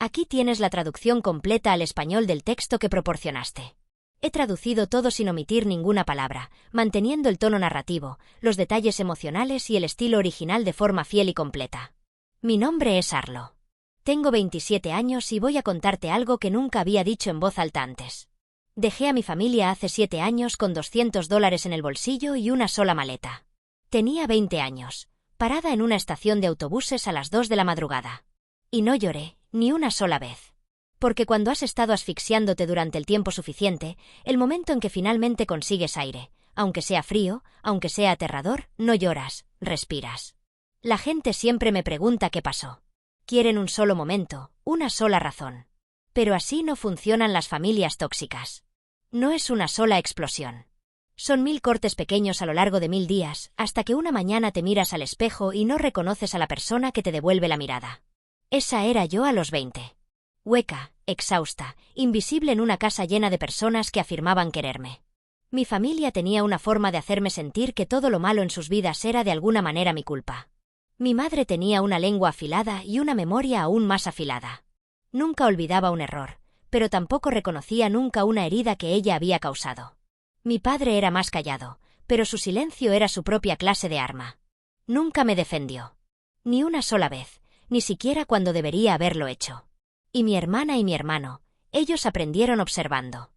Aquí tienes la traducción completa al español del texto que proporcionaste. He traducido todo sin omitir ninguna palabra, manteniendo el tono narrativo, los detalles emocionales y el estilo original de forma fiel y completa. Mi nombre es Arlo. Tengo 27 años y voy a contarte algo que nunca había dicho en voz alta antes. Dejé a mi familia hace 7 años con $200 en el bolsillo y una sola maleta. Tenía 20 años, parada en una estación de autobuses a las 2 de la madrugada. Y no lloré, ni una sola vez. Porque cuando has estado asfixiándote durante el tiempo suficiente, el momento en que finalmente consigues aire, aunque sea frío, aunque sea aterrador, no lloras, respiras. La gente siempre me pregunta qué pasó. Quieren un solo momento, una sola razón. Pero así no funcionan las familias tóxicas. No es una sola explosión. Son 1000 cortes pequeños a lo largo de 1000 días, hasta que una mañana te miras al espejo y no reconoces a la persona que te devuelve la mirada. Esa era yo a los 20. Hueca, exhausta, invisible en una casa llena de personas que afirmaban quererme. Mi familia tenía una forma de hacerme sentir que todo lo malo en sus vidas era de alguna manera mi culpa. Mi madre tenía una lengua afilada y una memoria aún más afilada. Nunca olvidaba un error, pero tampoco reconocía nunca una herida que ella había causado. Mi padre era más callado, pero su silencio era su propia clase de arma. Nunca me defendió. Ni una sola vez, ni siquiera cuando debería haberlo hecho. Y mi hermana y mi hermano, ellos aprendieron observando.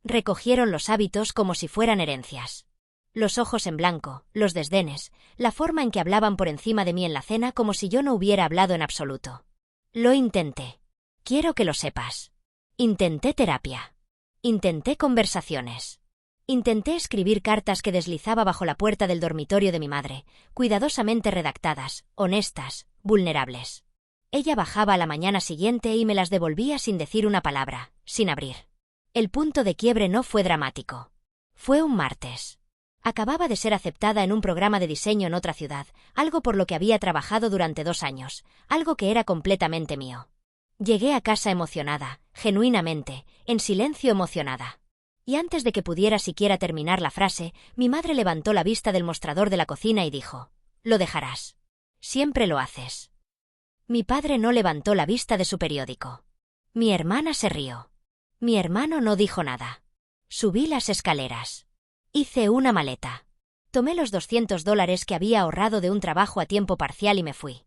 Recogieron los hábitos como si fueran herencias. Los ojos en blanco, los desdenes, la forma en que hablaban por encima de mí en la cena como si yo no hubiera hablado en absoluto. Lo intenté. Quiero que lo sepas. Intenté terapia. Intenté conversaciones. Intenté escribir cartas que deslizaba bajo la puerta del dormitorio de mi madre, cuidadosamente redactadas, honestas, vulnerables. Ella bajaba a la mañana siguiente y me las devolvía sin decir una palabra, sin abrir. El punto de quiebre no fue dramático. Fue un martes. Acababa de ser aceptada en un programa de diseño en otra ciudad, algo por lo que había trabajado durante 2 años, algo que era completamente mío. Llegué a casa emocionada, genuinamente, en silencio emocionada. Y antes de que pudiera siquiera terminar la frase, mi madre levantó la vista del mostrador de la cocina y dijo: «Lo dejarás. Siempre lo haces». Mi padre no levantó la vista de su periódico. Mi hermana se rió. Mi hermano no dijo nada. Subí las escaleras. Hice una maleta. Tomé los $200 que había ahorrado de un trabajo a tiempo parcial y me fui.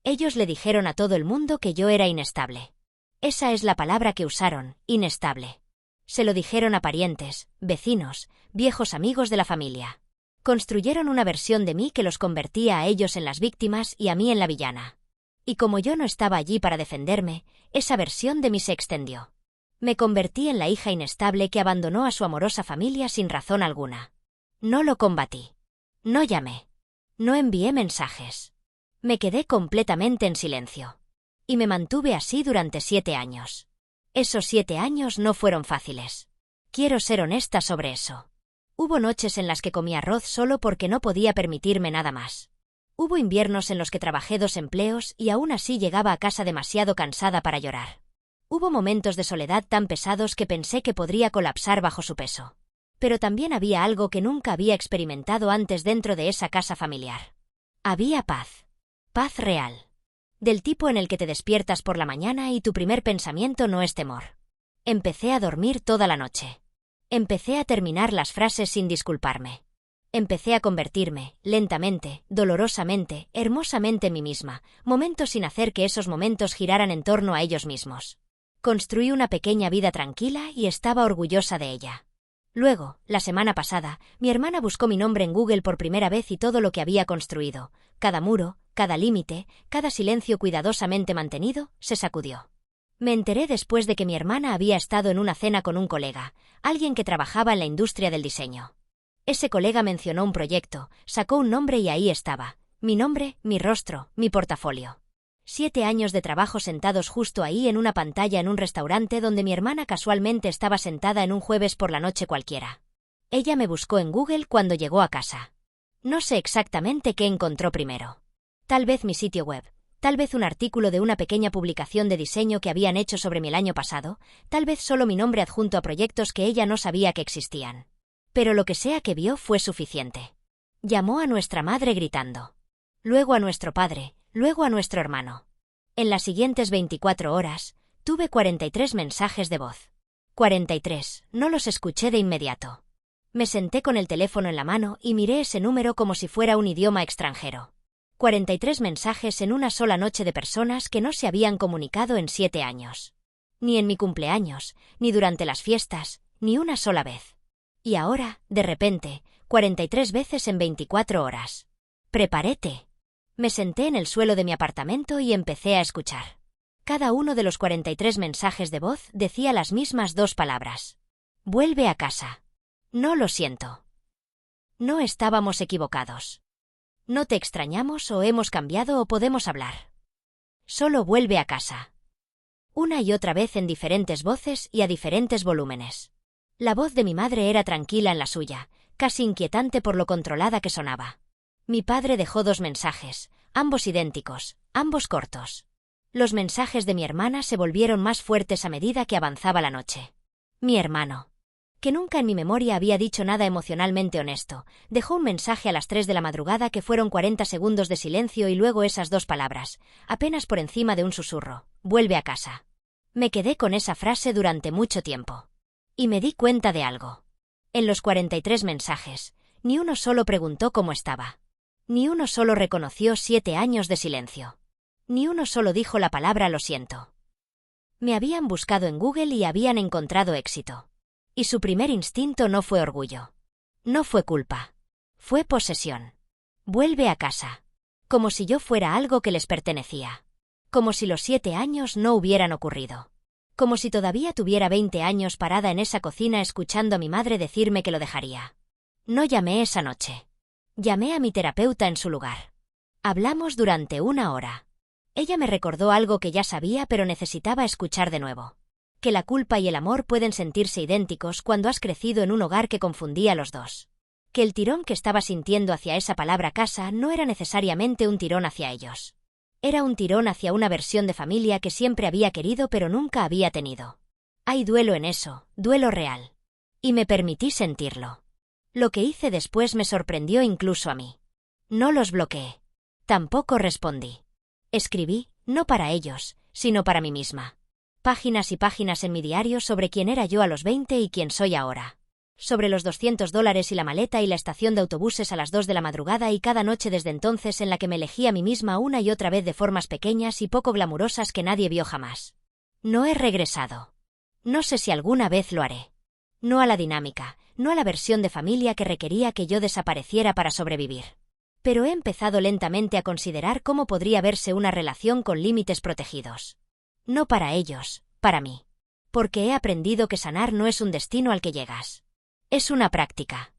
Ellos le dijeron a todo el mundo que yo era inestable. Esa es la palabra que usaron, inestable. Se lo dijeron a parientes, vecinos, viejos amigos de la familia. Construyeron una versión de mí que los convertía a ellos en las víctimas y a mí en la villana. Y como yo no estaba allí para defenderme, esa versión de mí se extendió. Me convertí en la hija inestable que abandonó a su amorosa familia sin razón alguna. No lo combatí. No llamé. No envié mensajes. Me quedé completamente en silencio. Y me mantuve así durante 7 años. Esos 7 años no fueron fáciles. Quiero ser honesta sobre eso. Hubo noches en las que comí arroz solo porque no podía permitirme nada más. Hubo inviernos en los que trabajé 2 empleos y aún así llegaba a casa demasiado cansada para llorar. Hubo momentos de soledad tan pesados que pensé que podría colapsar bajo su peso. Pero también había algo que nunca había experimentado antes dentro de esa casa familiar. Había paz. Paz real. Del tipo en el que te despiertas por la mañana y tu primer pensamiento no es temor. Empecé a dormir toda la noche. Empecé a terminar las frases sin disculparme. Empecé a convertirme, lentamente, dolorosamente, hermosamente en mí misma, momentos sin hacer que esos momentos giraran en torno a ellos mismos. Construí una pequeña vida tranquila y estaba orgullosa de ella. Luego, la semana pasada, mi hermana buscó mi nombre en Google por primera vez y todo lo que había construido, cada muro, cada límite, cada silencio cuidadosamente mantenido, se sacudió. Me enteré después de que mi hermana había estado en una cena con un colega, alguien que trabajaba en la industria del diseño. Ese colega mencionó un proyecto, sacó un nombre y ahí estaba, mi nombre, mi rostro, mi portafolio. 7 años de trabajo sentados justo ahí en una pantalla en un restaurante donde mi hermana casualmente estaba sentada en un jueves por la noche cualquiera. Ella me buscó en Google cuando llegó a casa. No sé exactamente qué encontró primero. Tal vez mi sitio web, tal vez un artículo de una pequeña publicación de diseño que habían hecho sobre mí el año pasado, tal vez solo mi nombre adjunto a proyectos que ella no sabía que existían. Pero lo que sea que vio fue suficiente. Llamó a nuestra madre gritando. Luego a nuestro padre, luego a nuestro hermano. En las siguientes 24 horas, Tuve 43 mensajes de voz. 43, no los escuché de inmediato. Me senté con el teléfono en la mano y miré ese número como si fuera un idioma extranjero. 43 mensajes en una sola noche de personas que no se habían comunicado en 7 años. Ni en mi cumpleaños, ni durante las fiestas, ni una sola vez. Y ahora, de repente, 43 veces en 24 horas. Preparé té. Me senté en el suelo de mi apartamento y empecé a escuchar. Cada uno de los 43 mensajes de voz decía las mismas 2 palabras. Vuelve a casa. No lo siento. No estábamos equivocados. No te extrañamos o hemos cambiado o podemos hablar. Solo vuelve a casa. Una y otra vez en diferentes voces y a diferentes volúmenes. La voz de mi madre era tranquila en la suya, casi inquietante por lo controlada que sonaba. Mi padre dejó 2 mensajes, ambos idénticos, ambos cortos. Los mensajes de mi hermana se volvieron más fuertes a medida que avanzaba la noche. Mi hermano, que nunca en mi memoria había dicho nada emocionalmente honesto, dejó un mensaje a las 3 de la madrugada que fueron 40 segundos de silencio y luego esas 2 palabras, apenas por encima de un susurro, vuelve a casa. Me quedé con esa frase durante mucho tiempo. Y me di cuenta de algo. En los 43 mensajes, ni uno solo preguntó cómo estaba. Ni uno solo reconoció 7 años de silencio. Ni uno solo dijo la palabra lo siento. Me habían buscado en Google y habían encontrado éxito. Y su primer instinto no fue orgullo. No fue culpa. Fue posesión. Vuelve a casa. Como si yo fuera algo que les pertenecía. Como si los 7 años no hubieran ocurrido. Como si todavía tuviera 20 años parada en esa cocina escuchando a mi madre decirme que lo dejaría. No llamé esa noche. Llamé a mi terapeuta en su lugar. Hablamos durante 1 hora. Ella me recordó algo que ya sabía pero necesitaba escuchar de nuevo. Que la culpa y el amor pueden sentirse idénticos cuando has crecido en un hogar que confundía los dos. Que el tirón que estaba sintiendo hacia esa palabra casa no era necesariamente un tirón hacia ellos. Era un tirón hacia una versión de familia que siempre había querido pero nunca había tenido. Hay duelo en eso, duelo real. Y me permití sentirlo. Lo que hice después me sorprendió incluso a mí. No los bloqueé. Tampoco respondí. Escribí, no para ellos, sino para mí misma. Páginas y páginas en mi diario sobre quién era yo a los 20 y quién soy ahora. Sobre los $200 y la maleta y la estación de autobuses a las 2 de la madrugada y cada noche desde entonces en la que me elegí a mí misma una y otra vez de formas pequeñas y poco glamurosas que nadie vio jamás. No he regresado. No sé si alguna vez lo haré. No a la dinámica, no a la versión de familia que requería que yo desapareciera para sobrevivir. Pero he empezado lentamente a considerar cómo podría verse una relación con límites protegidos. No para ellos, para mí. Porque he aprendido que sanar no es un destino al que llegas. Es una práctica.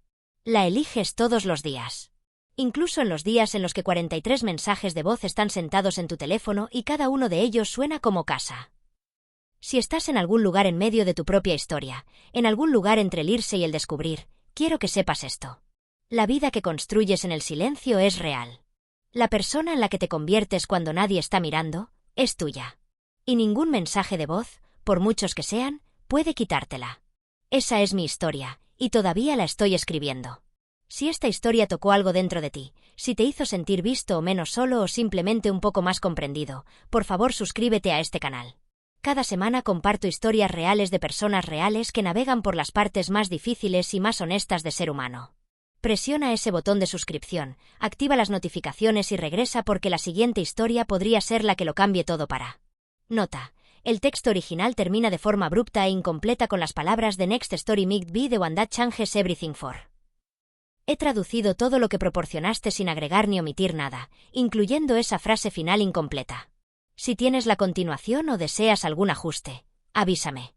La eliges todos los días. Incluso en los días en los que 43 mensajes de voz están sentados en tu teléfono y cada uno de ellos suena como casa. Si estás en algún lugar en medio de tu propia historia, en algún lugar entre el irse y el descubrir, quiero que sepas esto. La vida que construyes en el silencio es real. La persona en la que te conviertes cuando nadie está mirando, es tuya. Y ningún mensaje de voz, por muchos que sean, puede quitártela. Esa es mi historia, y todavía la estoy escribiendo. Si esta historia tocó algo dentro de ti, si te hizo sentir visto o menos solo o simplemente un poco más comprendido, por favor suscríbete a este canal. Cada semana comparto historias reales de personas reales que navegan por las partes más difíciles y más honestas de ser humano. Presiona ese botón de suscripción, activa las notificaciones y regresa porque la siguiente historia podría ser la que lo cambie todo para. Nota: el texto original termina de forma abrupta e incompleta con las palabras "The next story might be the one that changes everything for". He traducido todo lo que proporcionaste sin agregar ni omitir nada, incluyendo esa frase final incompleta. Si tienes la continuación o deseas algún ajuste, avísame.